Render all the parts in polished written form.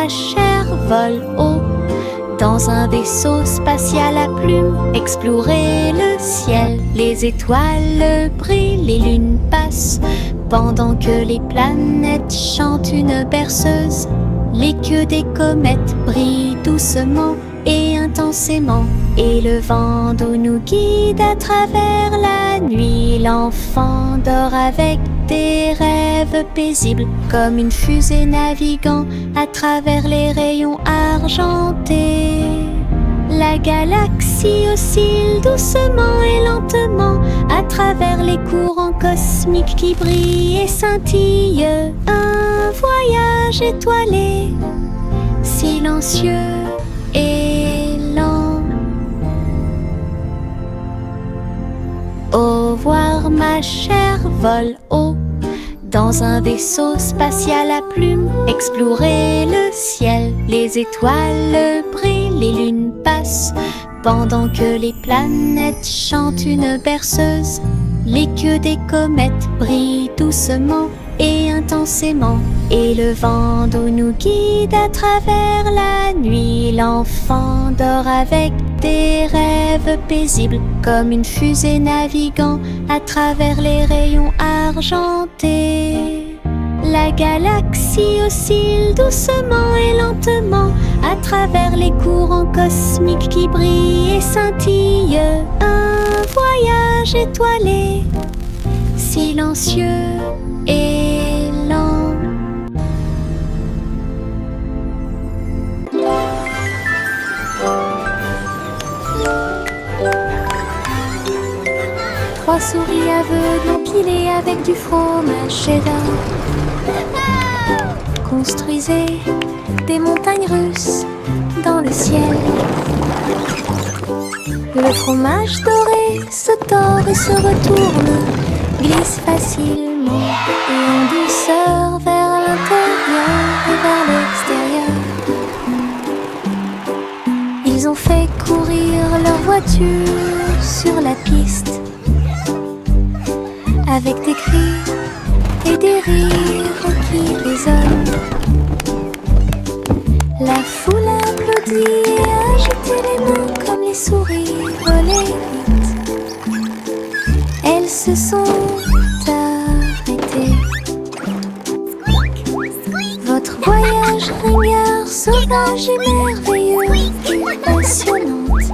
chère, vole haut dans un vaisseau spatial à plumes. Explorer le ciel, les étoiles brillent, les lunes passent pendant que les planètes chantent une berceuse. Les queues des comètes brillent doucement et intensément, et le vent d'eau nous guide à travers la nuit. L'enfant dort avec des rêves paisibles, comme une fusée naviguant à travers les rayons argentés. La galaxie oscille doucement et lentement à travers les courants cosmiques qui brillent et scintillent. Un voyage étoilé, silencieux et lent. Au revoir ma chère, vole haut dans un vaisseau spatial à plumes. Explorer le ciel, les étoiles brillent, les lunes passent pendant que les planètes chantent une berceuse. Les queues des comètes brillent doucement et intensément, et le vent d'eau nous guide à travers la nuit. L'enfant dort avec des rêves paisibles, comme une fusée naviguant à travers les rayons argentés. La galaxie oscille doucement et lentement à travers les courants cosmiques qui brillent et scintillent. Un voyage étoilé, silencieux et lent. Trois souris aveugles empilées avec du fromage cheddar construisaient des montagnes russes dans le ciel. Le fromage doré se tord et se retourne, glisse facilement et en douceur vers l'intérieur et vers l'extérieur. Ils ont fait courir leur voiture sur la piste, avec des cris et des rires qui résonnent. La foule applaudit et agitait les mains comme les souris volaient vite. Elles se sont arrêtées. Votre voyage ringard, sauvage et merveilleux, et passionnante,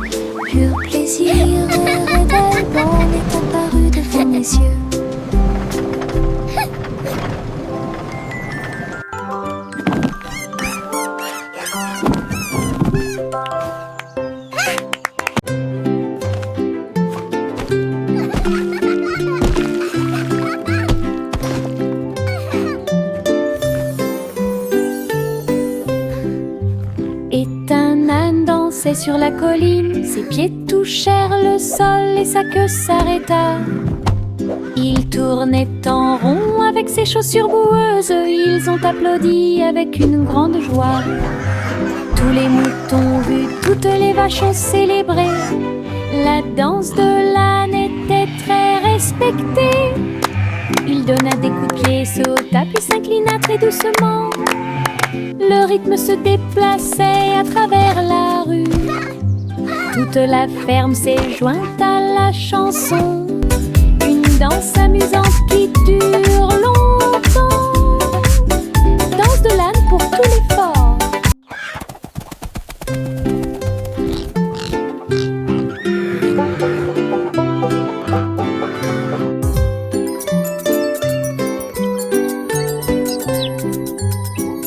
pur plaisir et rêve d'Alban est apparu devant mes yeux. Sur la colline, ses pieds touchèrent le sol et sa queue s'arrêta. Il tournait en rond avec ses chaussures boueuses. Ils ont applaudi avec une grande joie. Tous les moutons vus, toutes les vaches ont célébré. La danse de l'âne était très respectée. Il donna des coups de pied, sauta puis s'inclina très doucement. Le rythme se déplaçait à travers la rue. Toute la ferme s'est jointe à la chanson. Une danse amusante qui dure longtemps. Danse de l'âne pour tous les forts.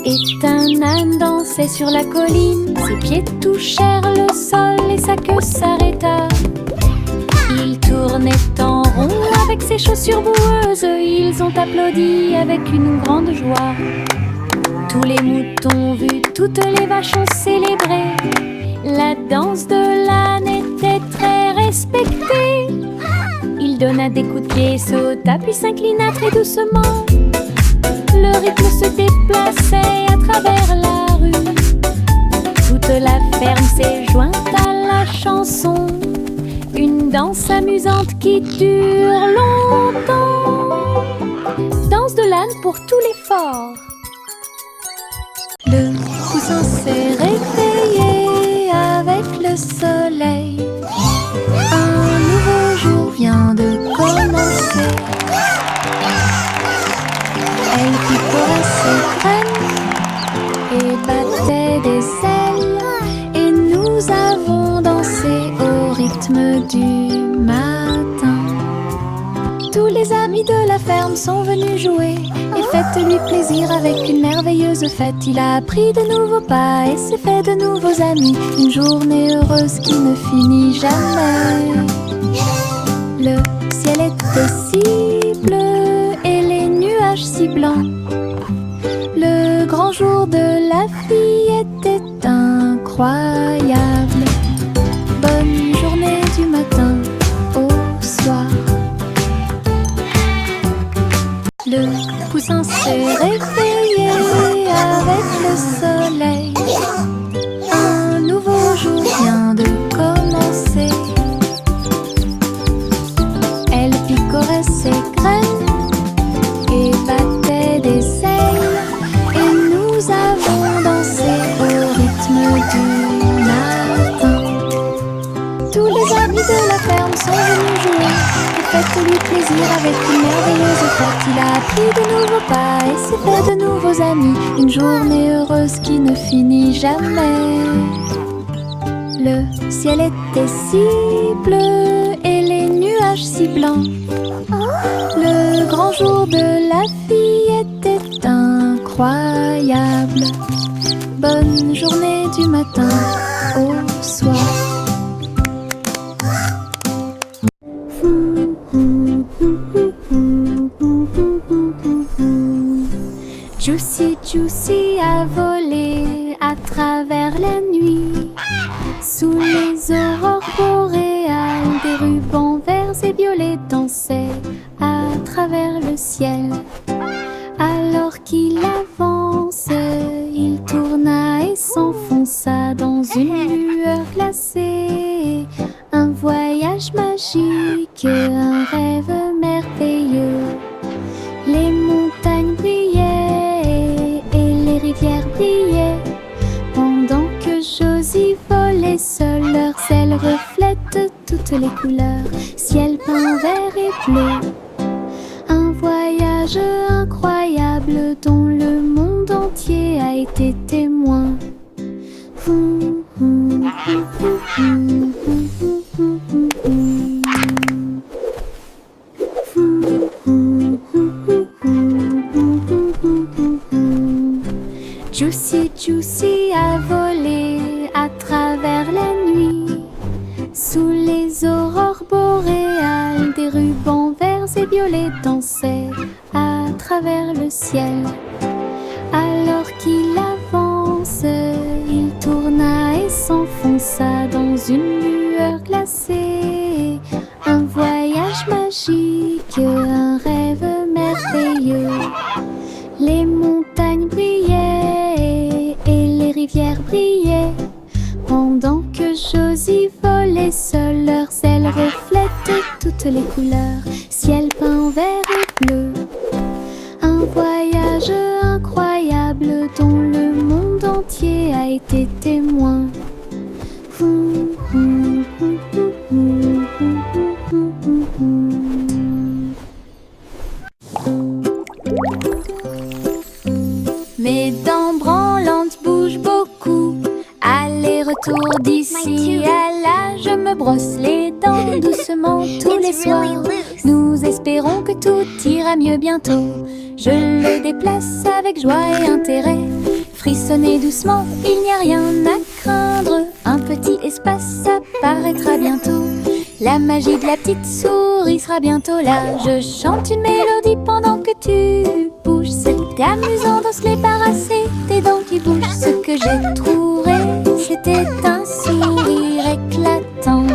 Et un âne dansait sur la colline. Ses pieds touchèrent le sol et sa queue s'arrêta. Il tournait en rond avec ses chaussures boueuses. Ils ont applaudi avec une grande joie. Tous les moutons vus, toutes les vaches ont célébré. La danse de l'âne était très respectée. Il donna des coups de pied, sauta puis s'inclina très doucement. Le rythme se déplaçait à travers la rue. Toute la ferme s'est jointe à la chanson. Une danse amusante qui dure longtemps. Danse de l'âne pour tous les forts. Le cousin poussin s'est réveillé avec le soleil. Un nouveau jour vient de commencer. Elle picorait ses graines et battait des ailes, et nous avons dansé au rythme du matin. Tous les amis de la ferme sont venus jouer, et faites-lui plaisir avec une merveilleuse fête. Il a appris de nouveaux pas et s'est fait de nouveaux amis. Une journée heureuse qui ne finit jamais. Le ciel était si bleu et les nuages si blancs. Le grand jour de la fille était incroyable. Bonne journée du matin au soir. Le poussin s'est réveillé avec le soleil. Un nouveau jour vient de commencer. Elle picorait ses graines et battait des ailes, et nous avons dansé au rythme du matin. Tous les amis de la ferme sont venus jouer, et faites-lui plaisir avec une merveilleuse fête. Il a appris de nouveaux pas et s'est fait de nouveaux amis. Une journée heureuse qui ne finit jamais. Le ciel était si bleu et les nuages si blancs. Le grand jour de la fille était incroyable. Bonne journée du matin au soir. Juicy Juicy a volé à travers la nuit. Sous les aurores boréales, des rubans verts et violets dansaient à travers le ciel. Alors qu'il avance, il tourna et s'enfonça dans une lueur glacée. Un voyage magique, un rêve merveilleux. Les montagnes brillaient et les rivières brillaient, pendant que Josie volait seule. Leurs ailes reflètent toutes les couleurs, ciel peint vert et bleu. Un voyage incroyable dont le monde entier a été témoin. Juicy Juicy a volé à travers la nuit. Sous les aurores boréales, des rubans verts et violets dansaient à travers le ciel. Alors qu'il avance, il tourna et s'enfonça dans une lueur glacée. Un voyage magique, un rêve merveilleux. Les montagnes brillaient et les rivières brillaient, pendant que Josie volait seule. Leurs ailes reflètent toutes les couleurs, ciel peint vert et bleu. Un voyage incroyable dont le monde entier a été témoin. Mes dents branlantes bougent beaucoup. Aller-retour d'ici à là, je me brosse les dents doucement tous les soirs. Nous espérons que tout ira mieux bientôt. Je le déplace avec joie et intérêt. Frissonnez doucement, il n'y a rien à craindre. Un petit espace apparaîtra bientôt. La magie de la petite souris sera bientôt là. Je chante une mélodie pendant que tu bouges. C'est amusant de se débarrasser des dents qui bougent. Ce que j'ai trouvé, c'était un sourire éclatant.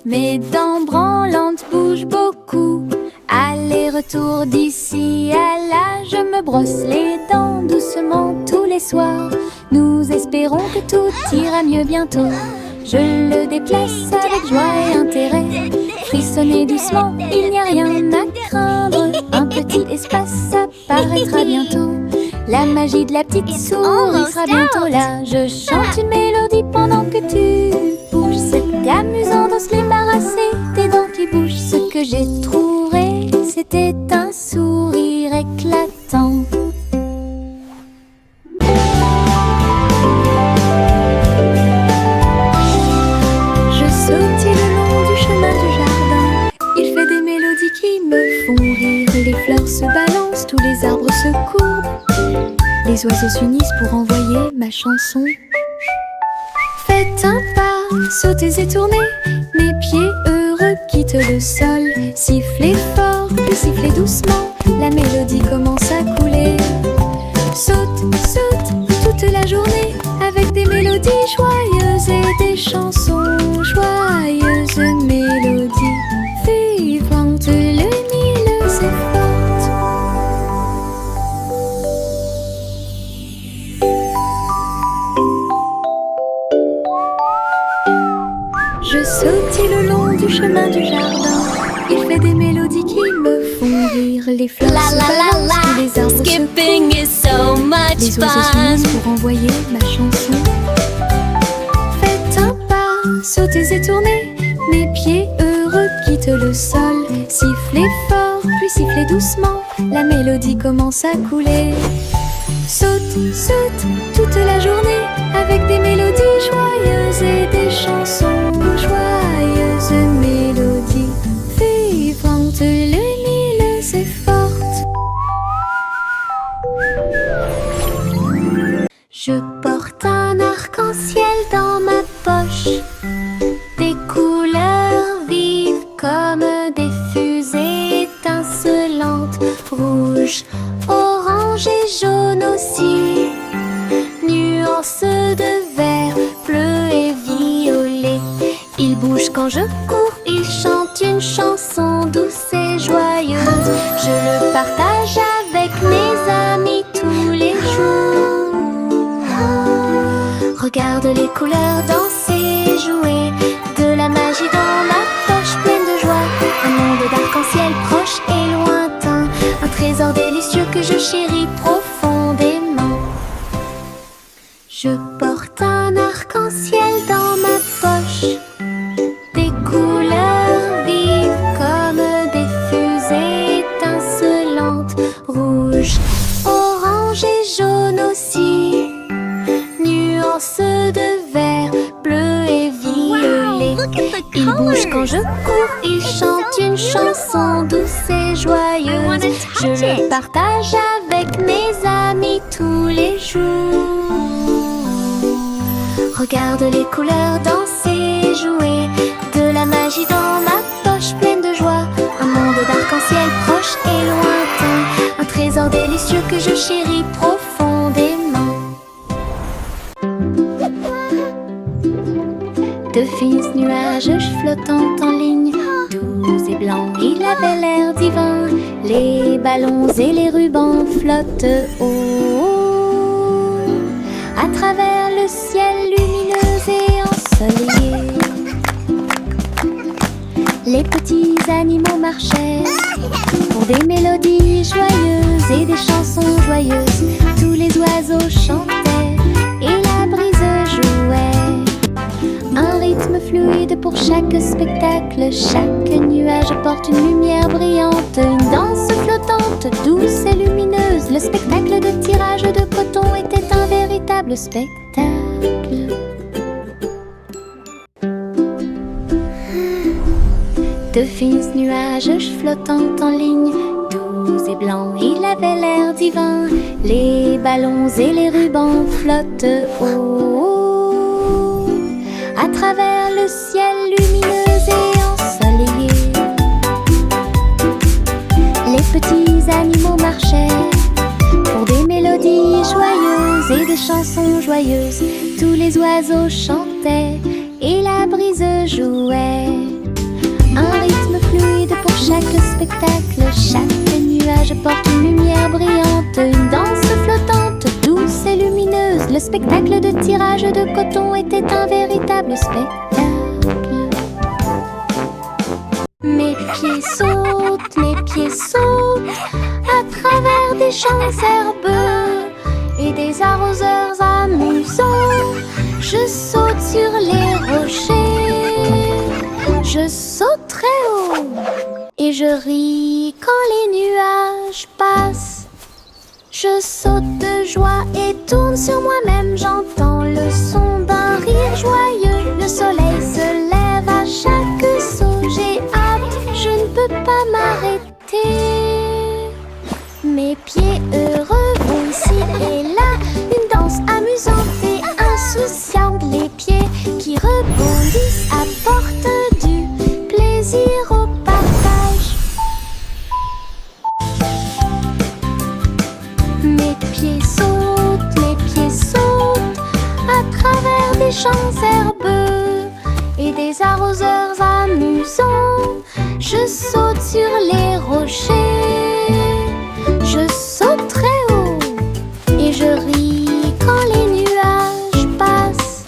Mes dents branlantes bougent beaucoup. Aller-retour d'ici à là, je me brosse les dents doucement tous les soirs. Nous espérons que tout ira mieux bientôt. Je le déplace avec joie et intérêt. Frissonnez doucement, il n'y a rien à craindre. Un petit l'espace apparaîtra bientôt. La magie de la petite souris sera bientôt là. Je chante une mélodie pendant que tu bouges. C'était amusant d'en se débarrasser des dents qui bougent. Ce que j'ai trouvé, c'était un sourire éclatant. Je sautille le long du chemin du jardin. Il fait des mélodies qui me font rire. Les fleurs se balancent, tous les arbres se courbent. Les oiseaux s'unissent pour envoyer ma chanson. Faites un pas, sautez et tournez. Mes pieds heureux quittent le sol. Sifflez fort, puis sifflez doucement. La mélodie commence à couler. Saute, saute toute la journée avec des mélodies joyeuses et des chansons joyeuses. Mélodies vivantes, lumineuses et fortes. Je sautille le long du chemin du jardin. Il fait des mélodies qui me font rire. Les fleurs se balancent, tous les arbres Skipping se is so much les oiseaux fun. s'unissent pour envoyer ma chanson. Faites un pas, sautez et tournez. Mes pieds heureux quittent le sol. Sifflez fort, puis sifflez doucement. La mélodie commence à couler. Saute, saute toute la journée avec des mélodies joyeuses et des chansons joyeuses. Mélodies vivantes, lumineuses et fortes. Je porte un arc-en-ciel dans ma poche. Des couleurs vives comme des fusées étincelantes. Rouge, orange et jaune aussi. Nuances de vert, bleu et violet. Il bouge quand je cours, il chante une chanson douce et joyeuse. Je le partage avec mes amis tous les jours. Regarde les couleurs danser, jouer. De la magie dans ma poche pleine de joie. Un monde d'arc-en-ciel proche et lointain. Un trésor délicieux que je chéris profondément. Je porte un arc-en-ciel dans ma poche. Des couleurs vives comme des fusées étincelantes. Rouge, orange et jaune aussi. Nuances de vert, bleu et violet. Il bouge quand je cours, il chante une chanson douce et joyeuse. Je le partage avec mes amis tous les jours. Regarde les couleurs danser, jouer. De la magie dans ma poche pleine de joie. Un monde d'arc-en-ciel proche et lointain. Un trésor délicieux que je chéris profondément. De fins nuages flottant en ligne, doux et blancs, il avait l'air divin. Les ballons et les rubans flottent haut à travers le ciel lumineux et ensoleillé. Les petits animaux marchaient pour des mélodies joyeuses et des chansons joyeuses. Tous les oiseaux chantaient et la brise jouait. Un rythme fluide pour chaque spectacle. Chaque nuage porte une lumière brillante. Une danse flottante, douce et lumineuse. Le spectacle de tirage de coton était un véritable spectacle. De fins nuages flottant en ligne, doux et blancs, il avait l'air divin. Les ballons et les rubans flottent haut à travers le ciel lumineux et ensoleillé. Les petits animaux marchaient pour des mélodies joyeuses et des chansons joyeuses. Tous les oiseaux chantaient et la brise jouait. Un rythme fluide pour chaque spectacle. Chaque nuage porte une lumière brillante. Une danse flottante, douce et lumineuse. Le spectacle de tirage de coton était un véritable spectacle. Mes pieds sautent champs herbeux et des arroseurs amusants. Je saute sur les rochers, je saute très haut et je ris quand les nuages passent. Je saute de joie et tourne sur moi-même. J'entends le son d'un rire joyeux. Le soleil se lève à chaque saut. J'ai hâte, je ne peux pas m'arrêter. Mes pieds heureux vont ici et là. Une danse amusante et insouciante. Les pieds qui rebondissent apportent du plaisir au partage. Mes pieds sautent à travers des champs herbeux et des arroseurs amusants. Je saute sur les rochers, je saute très haut et je ris quand les nuages passent.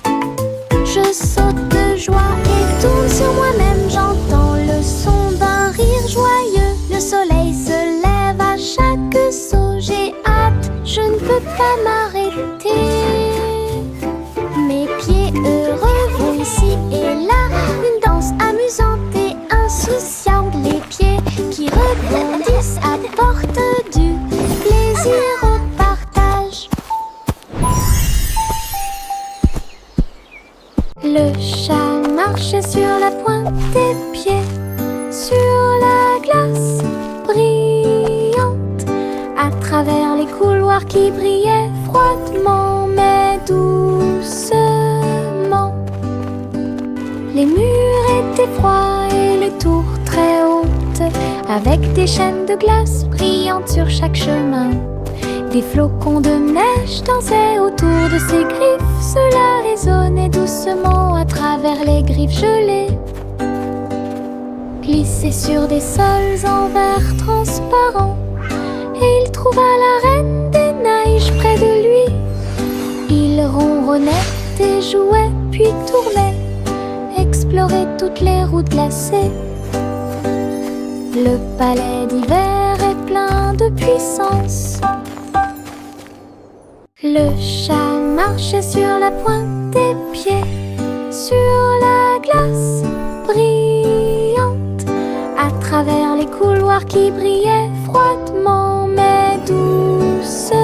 Je saute de joie et tourne sur moi-même. J'entends le son d'un rire joyeux. Le soleil se lève à chaque saut. J'ai hâte, je ne peux pas m'arrêter. Mes pieds heureux vont ici et là. Une danse amusante et insouciante. Les pieds qui rebondissent apportent du plaisir au partage. Le chat marchait sur la pointe des pieds, sur la glace brillante, à travers les couloirs qui brillaient froidement mais doucement. Les murs étaient froids et les tours très hautes, avec des chaînes de glace brillantes sur chaque chemin. Des flocons de neige dansaient autour de ses griffes. Cela résonnait doucement à travers les griffes gelées. Glissait sur des sols en verre transparent, et il trouva la reine des neiges près de lui. Il ronronnait et jouait puis tournait, explorait toutes les routes glacées. Le palais d'hiver est plein de puissance. Le chat marchait sur la pointe des pieds, sur la glace brillante, à travers les couloirs qui brillaient froidement mais doucement.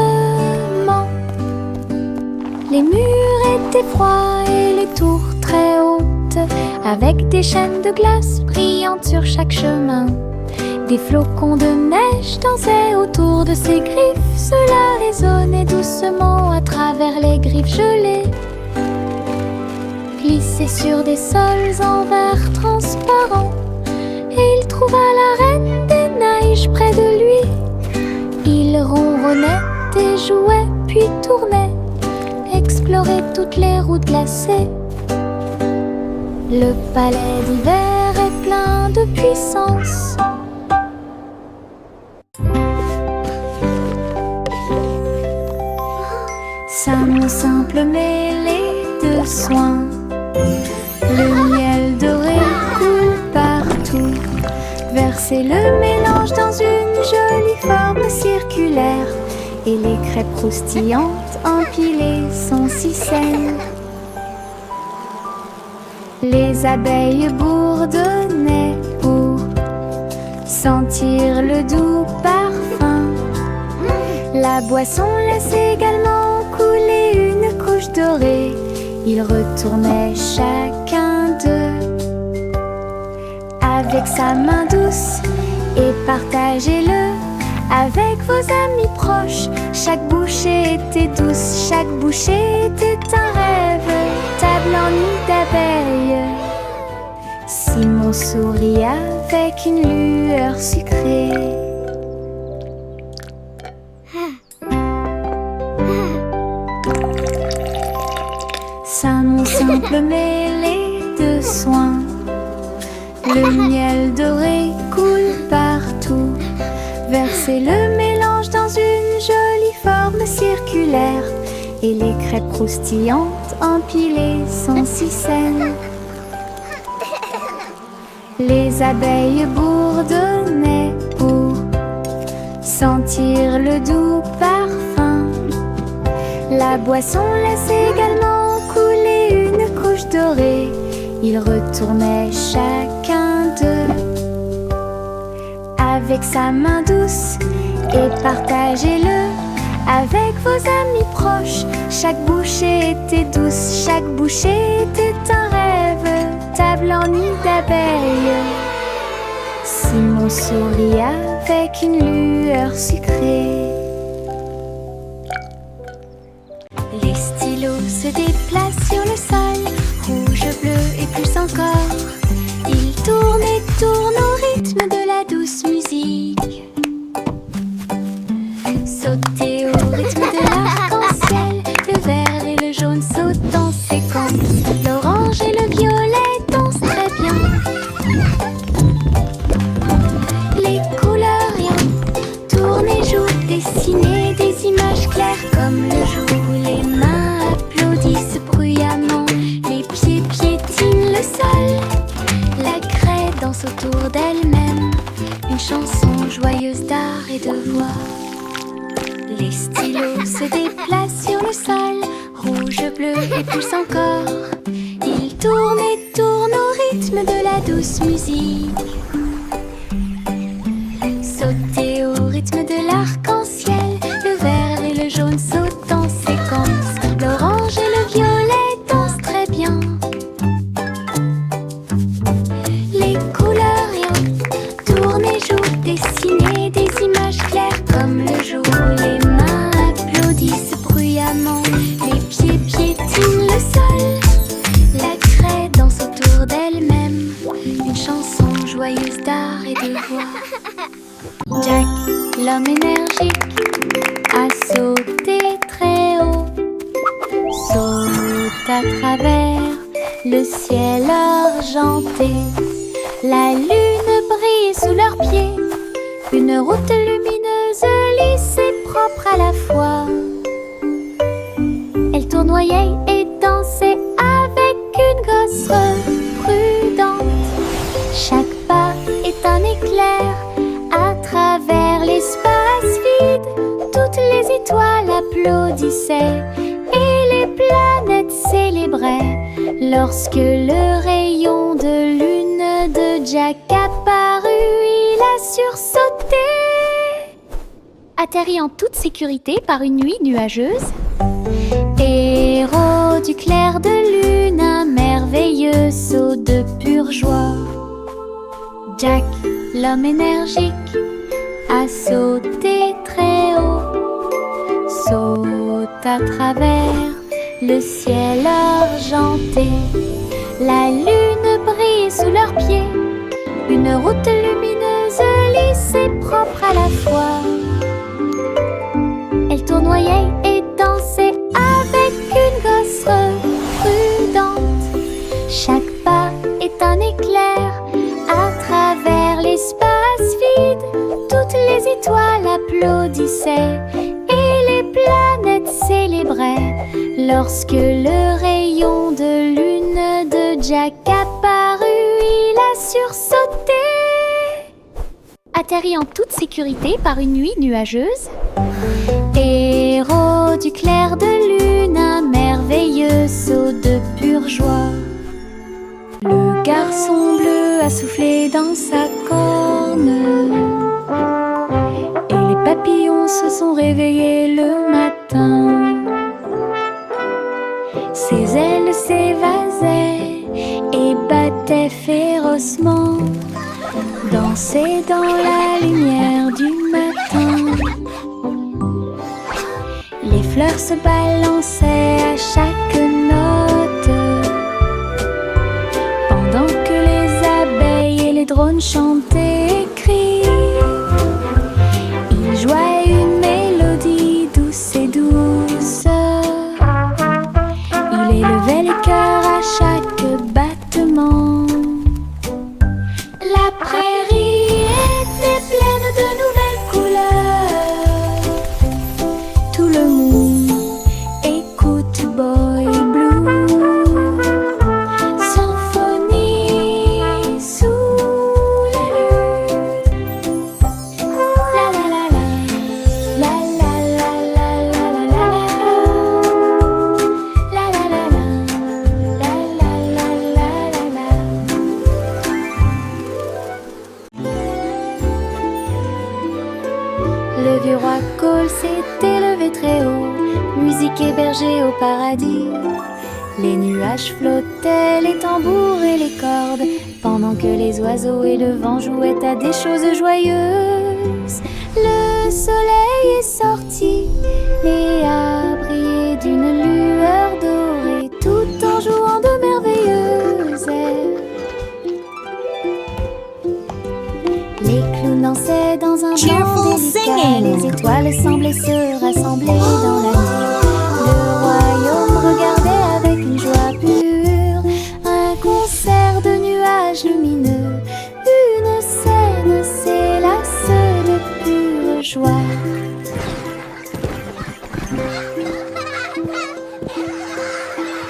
Les murs étaient froids et les tours très hautes, avec des chaînes de glace brillantes sur chaque chemin. Des flocons de neige dansaient autour de ses griffes. Cela résonnait doucement à travers les griffes gelées. Glissait sur des sols en verre transparent, et il trouva la reine des neiges près de lui. Il ronronnait et jouait puis tournait, explorait toutes les routes glacées. Le palais d'hiver est plein de puissance. Ça mon simple mêlée de soins. Le miel doré coule partout. Versez le mélange dans une jolie forme circulaire, et les crêpes croustillantes empilées sont si saines. Les abeilles bourdonnaient pour sentir le doux parfum. La boisson laisse également couler une couche dorée. Ils retournaient chacun d'eux avec sa main douce, et partagez-le avec vos amis proches. Chaque bouchée était douce, chaque bouchée était un rêve. Table en nid d'abeilles. Simon sourit avec une lueur sucrée. Ça mon simple mêlée de soins. Le miel doré coule partout. Versez le mélange dans une jolie forme circulaire, et les crêpes croustillantes empilées sont si saines. Les abeilles bourdonnaient pour sentir le doux parfum. La boisson laisse également couler une couche dorée. Ils retournaient chacun d'eux avec sa main douce et partagez-le avec vos amis proches. Chaque bouchée était douce, chaque bouchée était un rêve, table en nid d'abeilles. Simon sourit avec une lueur sucrée. Les stylos se déplacent sur le sol, rouge, bleu et plus encore. Ils tournent et tournent au rythme de la douce musique. Sautez au rythme de l'arc-en-ciel, le vert et le jaune sautent en séquence. L'orange et le violet dansent très bien. Les couleurs rien tournent et jouent, dessinent des images claires comme le jour. Les mains applaudissent bruyamment, les pieds piétinent le sol. La craie danse autour d'elle-même, une chanson joyeuse d'art et de voix. Les stylos se déplacent sur le sol, rouge, bleu et plus encore. Ils tournent et tournent au rythme de la douce musique. Sautez au rythme de l'arc-en-ciel, le vert et le jaune sautent en séquence. L'orange et le violet dansent très bien. Les couleurs rien tournent et jouent, dessinent des images claires comme le jour. Les mains applaudissent bruyamment, les pieds piétinent le sol. La craie danse autour d'elle-même, une chanson joyeuse d'art et de voix. Jack, l'homme énergique, a sauté très haut, saute à travers le ciel argenté. La lune brille sous leurs pieds, une route lumineuse, lisse et propre à la fois. Elle tournoyait et dansait avec une gosse prudente. Chaque pas est un éclair à travers l'espace vide. Toutes les étoiles applaudissaient et les planètes célébraient lorsque le rayon de lune de Jack apparut. Il a sursauté, atterri en toute sécurité par une nuit nuageuse. Héros du clair de lune, un merveilleux saut de pure joie. Jack, l'homme énergique, a sauté très haut, saute à travers le ciel argenté. La lune brille sous leurs pieds, une route lumineuse, lisse et propre à la fois. Elle tournoyait et dansait avec une gosse prudente. Chaque pas est un éclair à travers l'espace vide. Toutes les étoiles applaudissaient et les planètes célébraient lorsque le rayon de lune de Jack apparut. Il a sursauté, atterri en toute sécurité par une nuit nuageuse. Héros du clair de lune, un merveilleux saut de pure joie. Le garçon bleu a soufflé dans sa corne et les papillons se sont réveillés le matin. Ses ailes s'évasaient et battaient férocement, dansaient dans la lumière du matin. Les fleurs se balançaient à chaque note, pendant que les abeilles et les drones chantaient et crient. Ils jouaient une mélodie douce et douce. Il élevait les cœurs à chaque battement. La prairie était pleine de nouvelles couleurs. Tout le monde écoute Boy Blue. Symphonie sous la Le vieux roi Cole s'est élevé très haut, musique et berger au paradis. Les nuages flottaient, les tambours et les cordes, pendant que les oiseaux et le vent jouaient à des choses joyeuses. Le soleil est sorti et a brillé d'une lueur dorée, tout en jouant de merveilleuses airs. Les clowns dansaient dans un blanc délicat, les étoiles semblaient se rassembler dans la nuit. Le royaume regardait avec une joie pure un concert de nuages lumineux. Une scène s'élasse de pure joie.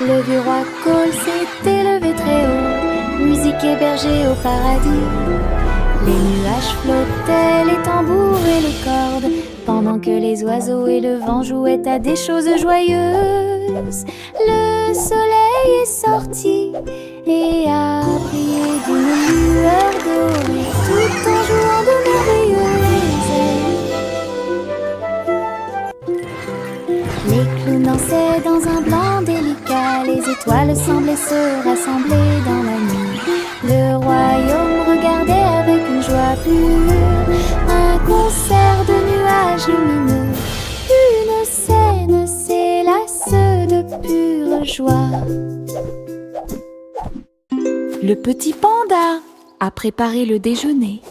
Le vieux roi Cole s'est élevé très haut, musique et berger au paradis. Les nuages flottaient, les tambours et les cordes, pendant que les oiseaux et le vent jouaient à des choses joyeuses. Le soleil est sorti et a brillé d'une lueur dorée, tout en jouant de merveilleuses airs. Les clowns dansaient dans un blanc délicat, les étoiles semblaient se rassembler dans la nuit. Le royaume regardait avec une joie pure un concert de nuages lumineux. Une scène s'élasse de pure joie. Le petit panda a préparé le déjeuner.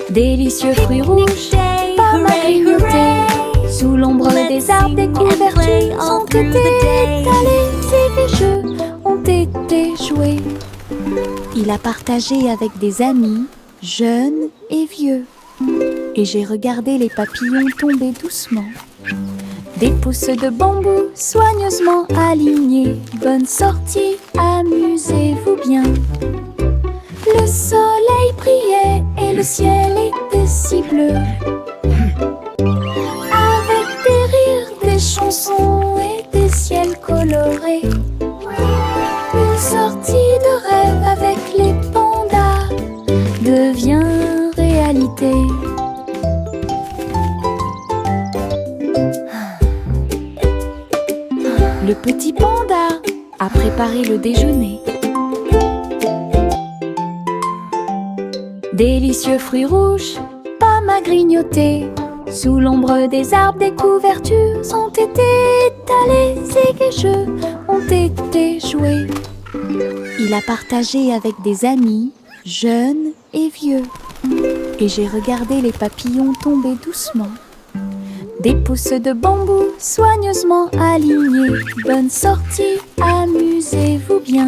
Délicieux fruits rouges, pommes à grignoter, sous l'ombre des arbres, des couvertures ont été étalées et les jeux ont été joués. Il a partagé avec des amis, jeunes et vieux. Et j'ai regardé les papillons tomber doucement. Des pousses de bambou soigneusement alignées. Bonne sortie, amusez-vous bien. Le soleil brillait et le ciel était si bleu. Avec des rires, des chansons et des ciels colorés. Une sortie de rêve avec les pandas devient réalité. Le petit panda a préparé le déjeuner. Délicieux fruits rouges, pommes à grignoter, sous l'ombre des arbres, des couvertures ont été étalées et les jeux ont été joués. Il a partagé avec des amis, jeunes et vieux. Et j'ai regardé les papillons tomber doucement. Des pousses de bambou soigneusement alignées. Bonne sortie, amusez-vous bien.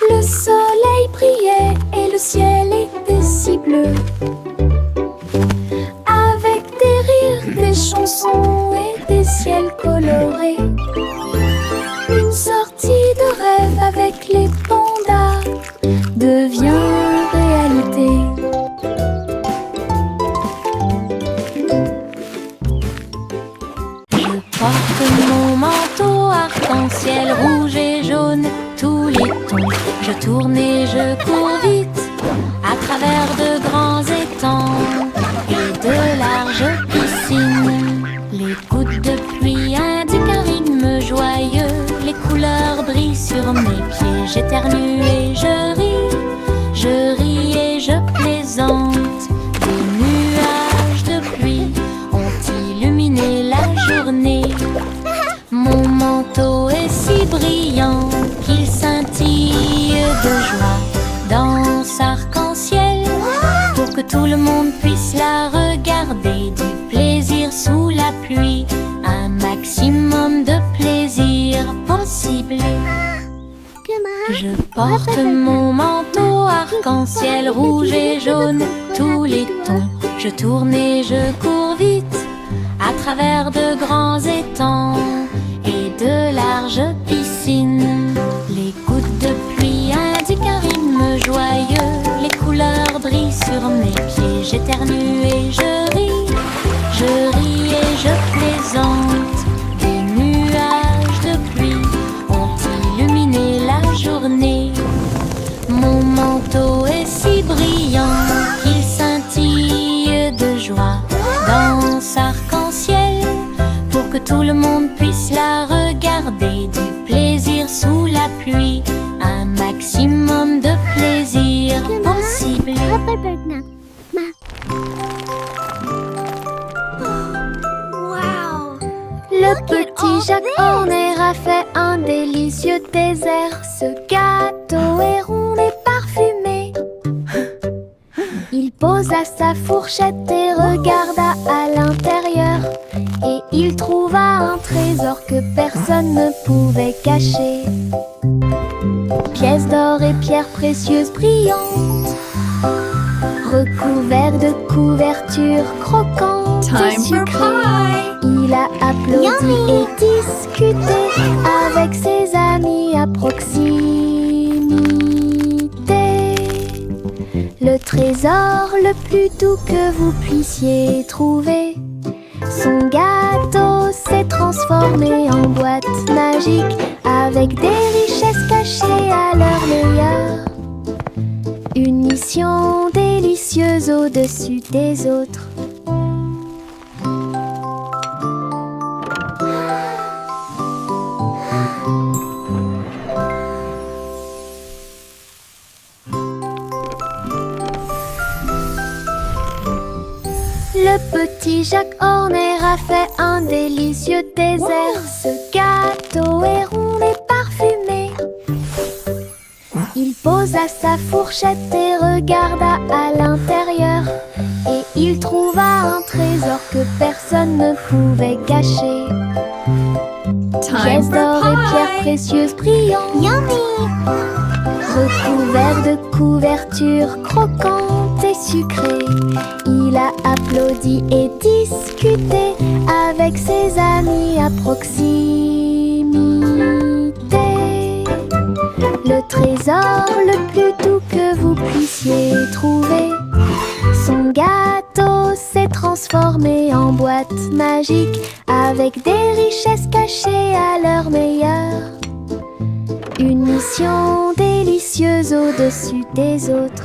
Le soleil brillait et le ciel était si bleu. Avec des rires, des chansons et des ciels colorés. Une sortie de rêve avec les pandas devient réalité. Je porte mon manteau arc-en-ciel rouge et jaune, tous les tons. Je tourne et je cours vite à travers de grands étangs et de larges piscines. Les gouttes de pluie indiquent un rythme joyeux. Les couleurs brillent sur mes pieds. J'éternue et je ris et je plaisante. Des nuages de pluie ont illuminé la journée. Mon manteau est si brillant qu'il scintille de joie. Danse arc-en-ciel pour que tout le monde puisse la regarder. Du plaisir sous la pluie, un maximum de plaisir possible. Je porte mon manteau arc-en-ciel rouge et jaune, tous les tons. Je tourne et je cours vite à travers de grands étangs et de larges piscines. Les gouttes de pluie indiquent un rythme joyeux. Les couleurs brillent sur mes pieds. J'éternue et je ris et je plaisante. Des nuages de pluie ont illuminé la journée. Mon manteau est si brillant tous arc-en-ciel, pour que tout le monde puisse la regarder. Du plaisir sous la pluie, un maximum de plaisir possible. Le petit Jacques Horner a fait un délicieux dessert. Ce gâteau est rond et parfumé. Il posa sa fourchette et regarda à l'intérieur. Et il trouva un trésor que personne ne pouvait cacher. Pièces d'or et pierres précieuses brillantes, recouverts de couvertures croquantes et sucrées. Il a applaudi et discuté avec ses amis à proximité. Le trésor le plus doux que vous puissiez trouver. Son gâteau s'est transformé en boîte magique, avec des richesses cachées à leur meilleur. Une mission délicieuse au-dessus des autres. Le petit Jacques Horner a fait un délicieux dessert. Ce gâteau est rond et parfumé. Il posa sa fourchette et regarda à l'intérieur. Et il trouva un trésor que personne ne pouvait cacher. Pièces d'or et pierres précieuses brillantes, recouverts de couvertures croquantes et sucrées. Il a applaudi et discuté avec ses amis à proximité. Le trésor le plus doux que vous puissiez trouver. Son gâteau s'est transformé en boîte magique, avec des richesses cachées à leur meilleur. Une mission délicieuse au-dessus des autres.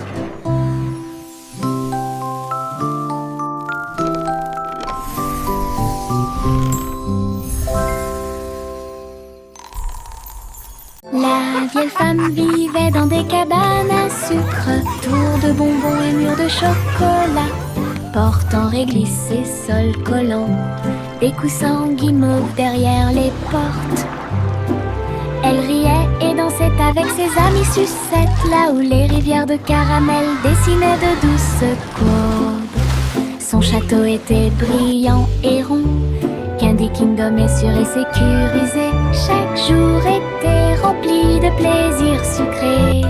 La vieille femme vivait dans des cabanes à sucre, tour de bonbons et murs de chocolat, portant réglisse et sol collant, des coussins guimauves derrière les portes. Elle riait et dansait avec ses amis sucettes, là où les rivières de caramel dessinaient de douces courbes. Son château était brillant et rond, Candy Kingdom est sûr et sécurisé. Chaque jour était rempli de plaisirs sucrés,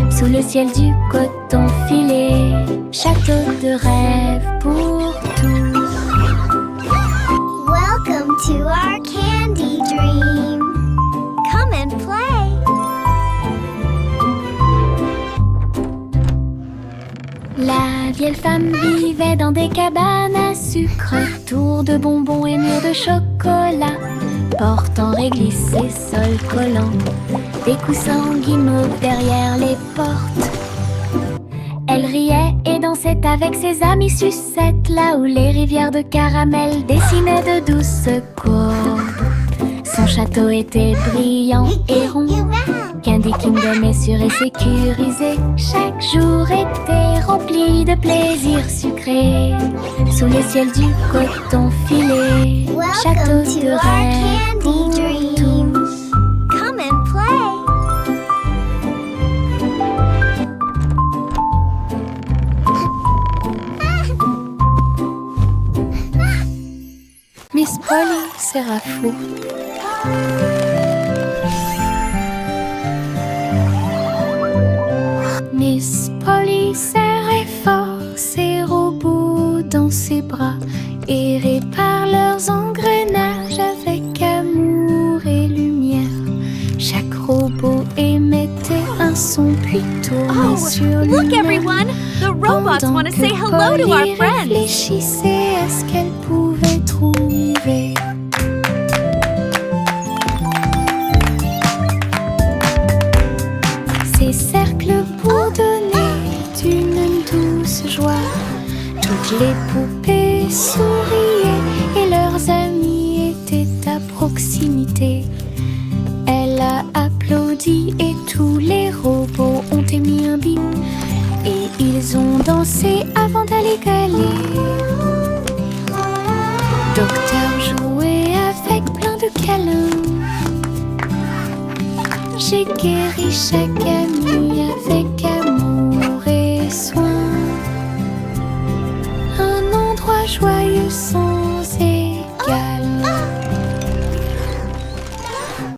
sous le ciel du coton filé. Château de rêve pour tous. Welcome to our candy dream. Come and play. La vieille femme vivait dans des cabanes à sucre, tour de bonbons et murs de chocolat, portant réglisse et sol collant, des coussins guimauves derrière les portes. Elle riait et dansait avec ses amis sucettes, là où les rivières de caramel dessinaient de douces courbes. Son château était brillant et rond, Candy Kingdom est sûr et sécurisé. Chaque jour était rempli de plaisirs sucrés, sous le ciel du coton filé. Château Welcome to de our rêve pour candy dream. tous. Come and play. Miss Polly sera fou. Miss Polly serrait fort ses robots dans ses bras et répare leurs engrenages avec amour et lumière. Chaque robot émettait un son puis tournait sur Look lui-même. everyone! The robots Pendant want to que say hello to our Polly friends! réfléchissait à ce qu'elle pouvait trouver. Ces cercles pour donner une douce joie. Toutes les poupées souriaient rigoler. Docteur jouait avec plein de câlins. J'ai guéri chaque ami avec